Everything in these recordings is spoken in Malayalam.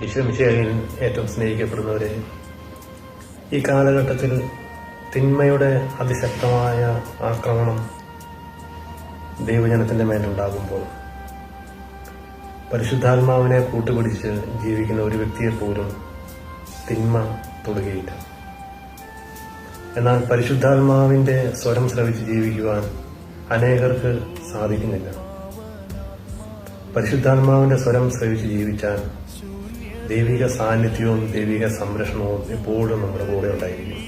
ഈശോമിശിഹായിൽ ഏറ്റവും സ്നേഹിക്കപ്പെടുന്നവരെ, ഈ കാലഘട്ടത്തിൽ തിന്മയുടെ അതിശക്തമായ ആക്രമണം ദൈവജനത്തിന്റെ മേലുണ്ടാകുമ്പോൾ പരിശുദ്ധാത്മാവിനെ കൂട്ടുപിടിച്ച് ജീവിക്കുന്ന ഒരു വ്യക്തിയെപ്പോലും തിന്മ തൊടുകയില്ല. എന്നാൽ പരിശുദ്ധാത്മാവിന്റെ സ്വരം ശ്രവിച്ച് ജീവിക്കുവാൻ അനേകർക്ക് സാധിക്കുന്നില്ല. പരിശുദ്ധാത്മാവിന്റെ സ്വരം ശ്രവിച്ച് ജീവിച്ചാൽ ദൈവിക സാന്നിധ്യവും ദൈവിക സംരക്ഷണവും എപ്പോഴും നമ്മുടെ കൂടെ ഉണ്ടായിരിക്കും.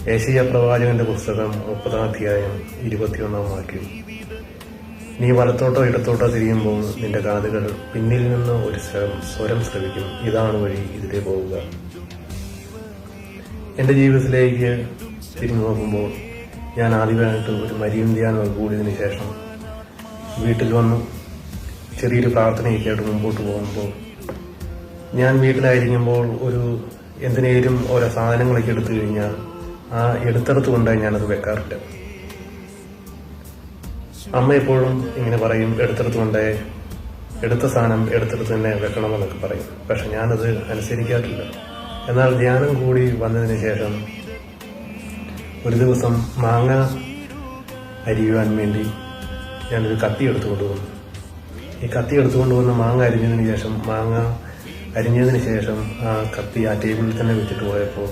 യേശയ്യാ പ്രവാചകന്റെ പുസ്തകം 30-ാം അധ്യായം 21-ാം വാക്യം: നീ വലത്തോട്ടോ ഇടത്തോട്ടോ തിരിയുമ്പോൾ നിന്റെ കാതുകൾ പിന്നിൽ നിന്ന് ഒരു സ്വരം ശ്രവിക്കും, ഇതാണ് വഴി, ഇതിലേ പോവുക. എന്റെ ജീവിതത്തിലേക്ക് തിരിഞ്ഞു നോക്കുമ്പോൾ ഞാൻ ആദ്യമായിട്ട് ഒരു മരിയൻ ധ്യാനം കൂടിയതിനു ശേഷം വീട്ടിൽ വന്നു ചെറിയൊരു പ്രാർത്ഥനയൊക്കെയായിട്ട് മുമ്പോട്ട് പോകുമ്പോൾ, ഞാൻ വീട്ടിലായിരിക്കുമ്പോൾ എന്തിനേലും ഓരോ സാധനങ്ങളൊക്കെ എടുത്തു കഴിഞ്ഞാൽ ആ എടുത്തെടുത്ത് കൊണ്ടായി ഞാനത് വെക്കാറില്ല. അമ്മ എപ്പോഴും ഇങ്ങനെ പറയും, എടുത്തെടുത്ത് കൊണ്ടേ എടുത്ത സാധനം എടുത്തെടുത്ത് തന്നെ വെക്കണമെന്നൊക്കെ പറയും. പക്ഷെ ഞാനത് അനുസരിക്കാറില്ല. എന്നാൽ ധ്യാനം കൂടി വന്നതിന് ശേഷം ഒരു ദിവസം മാങ്ങ അരിയുവാൻ വേണ്ടി ഞാനൊരു കത്തി എടുത്തുകൊണ്ട് വന്നു. ഈ കത്തി എടുത്തുകൊണ്ട് വന്ന് മാങ്ങ അരിഞ്ഞതിന് ശേഷം ആ കത്തി ആ ടേബിളിൽ തന്നെ വെച്ചിട്ട് പോയപ്പോൾ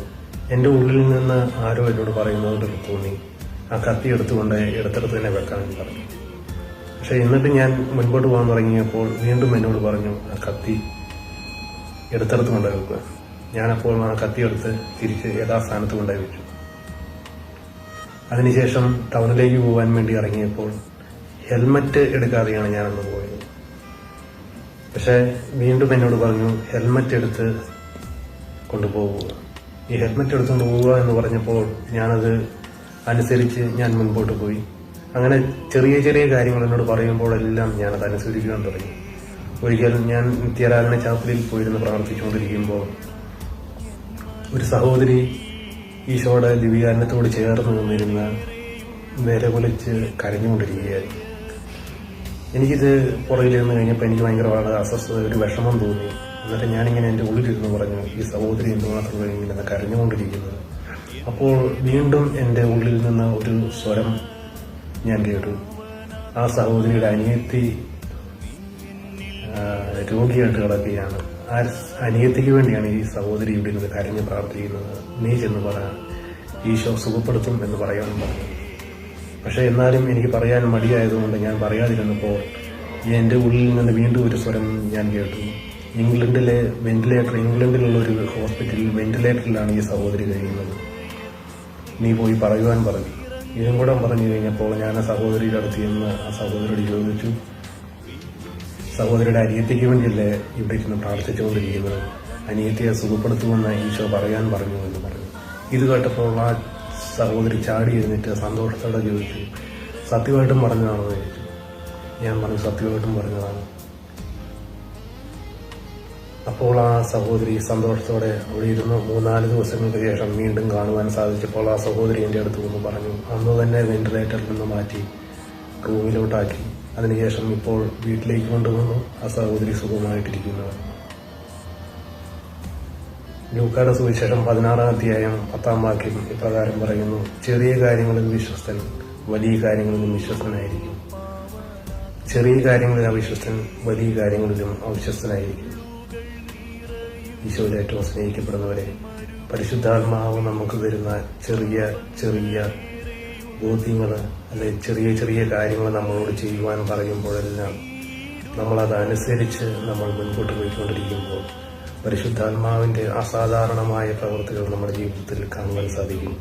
എൻ്റെ ഉള്ളിൽ നിന്ന് ആരോ എന്നോട് പറയുന്നതുകൊണ്ട് തോന്നി, ആ കത്തി എടുത്തുകൊണ്ട് എടുത്തെടുത്ത് തന്നെ വെക്കാമെന്ന് പറഞ്ഞു. പക്ഷെ എന്നിട്ട് ഞാൻ മുൻപോട്ട് പോകാൻ തുടങ്ങിയപ്പോൾ വീണ്ടും എന്നോട് പറഞ്ഞു, ആ കത്തി എടുത്തെടുത്ത് കൊണ്ടുപോയി വെക്കുക. ഞാനപ്പോൾ ആ കത്തി എടുത്ത് തിരിച്ച് യഥാസ്ഥാനത്ത് കൊണ്ടുപോയി വെച്ചു. അതിനുശേഷം ടൗണിലേക്ക് പോകാൻ വേണ്ടി ഇറങ്ങിയപ്പോൾ ഹെൽമറ്റ് എടുക്കാതെയാണ് ഞാനന്ന് പോയത്. പക്ഷെ വീണ്ടും എന്നോട് പറഞ്ഞു, ഹെൽമറ്റ് എടുത്ത് കൊണ്ടുപോകുക. ഈ ഹെൽമറ്റ് എടുത്തുകൊണ്ട് പോവുക എന്ന് പറഞ്ഞപ്പോൾ ഞാനത് അനുസരിച്ച് ഞാൻ മുൻപോട്ട് പോയി. അങ്ങനെ ചെറിയ ചെറിയ കാര്യങ്ങൾ എന്നോട് പറയുമ്പോഴെല്ലാം ഞാനത് അനുസരിക്കാൻ തുടങ്ങി. ഒരിക്കൽ ഞാൻ നിത്യാരാധന ചാപ്പലിൽ പോയിരുന്ന് പ്രാർത്ഥിച്ചുകൊണ്ടിരിക്കുമ്പോൾ ഒരു സഹോദരി ഈശോയുടെ ദിവ്യകാരുണ്യത്തോട് ചേർന്ന് നിന്നിരുന്ന നിലകുലച്ച് കരഞ്ഞുകൊണ്ടിരിക്കുകയായിരുന്നു. എനിക്കിത് പുറകിൽ നിന്ന് കഴിഞ്ഞപ്പോൾ എനിക്ക് വളരെ അസ്വസ്ഥത, ഒരു വിഷമം തോന്നി. എന്നിട്ട് ഞാനിങ്ങനെ എൻ്റെ ഉള്ളിലിരുന്ന് പറഞ്ഞു, ഈ സഹോദരി എന്തുമാത്രം ഇങ്ങനെ കരഞ്ഞുകൊണ്ടിരിക്കുന്നത്. അപ്പോൾ വീണ്ടും എൻ്റെ ഉള്ളിൽ നിന്ന് ഒരു സ്വരം ഞാൻ കേട്ടു. ആ സഹോദരിയുടെ അനിയത്തി രോഗിയായിട്ട് കിടക്കുകയാണ്. ആ അനിയത്തിക്ക് വേണ്ടിയാണ് ഈ സഹോദരി ഇവിടെ നിന്ന് കരഞ്ഞ് പ്രാർത്ഥിക്കുന്നത്. നീ ചെന്ന് പറ, ഈശോ സുഖപ്പെടുത്തും എന്ന് പറയാനും പറഞ്ഞു. പക്ഷെ എന്നാലും എനിക്ക് പറയാൻ മടിയായതുകൊണ്ട് ഞാൻ പറയാതിരുന്നപ്പോൾ എൻ്റെ ഉള്ളിൽ നിന്ന് വീണ്ടും ഒരു സ്വരം ഞാൻ കേട്ടു. ഇംഗ്ലണ്ടിലുള്ള ഒരു ഹോസ്പിറ്റലിൽ വെന്റിലേറ്ററിലാണ് ഈ സഹോദരി കഴിയുന്നത്. നീ പോയി പറയുവാൻ പറഞ്ഞു. ഇതും കൂടെ പറഞ്ഞു കഴിഞ്ഞപ്പോൾ ഞാൻ ആ സഹോദരിയുടെ അടുത്ത് ചെന്ന് ആ സഹോദരിയോട് ചോദിച്ചു, സഹോദരിയുടെ അനിയത്തിക്ക് വേണ്ടിയല്ലേ ഇവിടെ ഇരുന്ന് പ്രാർത്ഥിച്ചുകൊണ്ടിരിക്കുന്നത്? അനിയത്തിയെ സുഖപ്പെടുത്തുമെന്ന് ഈശോ പറയാൻ പറഞ്ഞു എന്ന് പറഞ്ഞു. ഇത് കേട്ടപ്പോൾ ആ സഹോദരി ചാടി എഴുന്നിട്ട് സന്തോഷത്തോടെ ചോദിച്ചു, സത്യമായിട്ടും പറഞ്ഞതാണോ എന്ന് ചോദിച്ചു. ഞാൻ പറഞ്ഞു, സത്യമായിട്ടും പറഞ്ഞതാണ്. അപ്പോൾ ആ സഹോദരി സന്തോഷത്തോടെ അവിടെ ഇരുന്ന് 3-4 ദിവസങ്ങൾക്ക് ശേഷം വീണ്ടും കാണുവാൻ സാധിച്ചപ്പോൾ ആ സഹോദരി എൻ്റെ അടുത്ത് വന്ന് പറഞ്ഞു, അന്ന് തന്നെ വെന്റിലേറ്ററിൽ നിന്ന് മാറ്റി റൂമിലോട്ടാക്കി. അതിനുശേഷം ഇപ്പോൾ വീട്ടിലേക്ക് കൊണ്ടുവന്നു. ആ സഹോദരി സുഖമായിട്ടിരിക്കുന്നത്. ലൂക്കായുടെ സുവിശേഷം 16-ാം അധ്യായം 10-ാം വാക്യം ഇപ്രകാരം പറയുന്നു, ചെറിയ കാര്യങ്ങളിൽ വിശ്വസ്തൻ വലിയ കാര്യങ്ങളിലും വിശ്വസ്തനായിരിക്കും. ചെറിയ കാര്യങ്ങളിൽ അവിശ്വസ്തൻ വലിയ കാര്യങ്ങളിലും അവിശ്വസ്തനായിരിക്കും. ഈശോയിൽ ഏറ്റവും സ്നേഹിക്കപ്പെടുന്നവരെ, പരിശുദ്ധാത്മാവ് നമുക്ക് തരുന്ന ചെറിയ ചെറിയ ബോധ്യങ്ങൾ, അല്ലെങ്കിൽ ചെറിയ ചെറിയ കാര്യങ്ങൾ നമ്മളോട് ചെയ്യുവാൻ പറയുമ്പോഴെല്ലാം നമ്മളതനുസരിച്ച് നമ്മൾ മുൻപോട്ട് പോയിക്കൊണ്ടിരിക്കുമ്പോൾ പരിശുദ്ധാത്മാവിന്റെ അസാധാരണമായ പ്രവൃത്തികൾ നമ്മുടെ ജീവിതത്തിൽ കാണുവാൻ സാധിക്കും.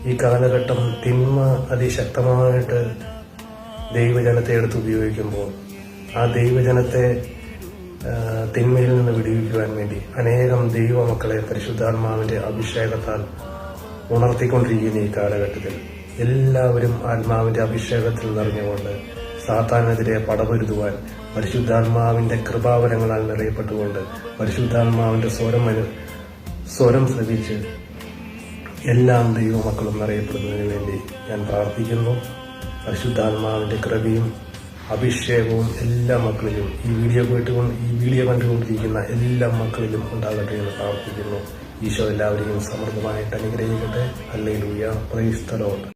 ഈ കാലഘട്ടം തിന്മ അതിശക്തമായിട്ട് ദൈവജനത്തെ എടുത്ത് ഉപയോഗിക്കുമ്പോൾ ആ ദൈവജനത്തെ തിന്മയിൽ നിന്ന് വിടുവിക്കുവാൻ വേണ്ടി അനേകം ദൈവമക്കളെ പരിശുദ്ധാത്മാവിന്റെ അഭിഷേകത്താൽ ഉണർത്തിക്കൊണ്ടിരിക്കുന്ന ഈ കാലഘട്ടത്തിൽ എല്ലാവരും ആത്മാവിന്റെ അഭിഷേകത്തിൽ നിറഞ്ഞുകൊണ്ട് സാത്താനെതിരെ പടപൊരുതുവാൻ പരിശുദ്ധാത്മാവിന്റെ കൃപാവരങ്ങളാൽ നിറയപ്പെട്ടുകൊണ്ട് പരിശുദ്ധാത്മാവിന്റെ സ്വരം ശ്രവിച്ച് എല്ലാം ദൈവമക്കളും നിറയപ്പെടുന്നതിന് വേണ്ടി ഞാൻ പ്രാർത്ഥിക്കുന്നു. പരിശുദ്ധാത്മാവിന്റെ കൃപയും അഭിഷേകവും എല്ലാ മക്കളിലും ഈ വീഡിയോ കണ്ടുകൊണ്ടിരിക്കുന്ന എല്ലാ മക്കളിലും ഉണ്ടാകട്ടെ എന്ന് പ്രാർത്ഥിക്കുന്നു. ഈശോ എല്ലാവരെയും സമൃദ്ധമായിട്ട് അനുഗ്രഹിക്കട്ടെ. ഹല്ലേലൂയ. Praise the Lord.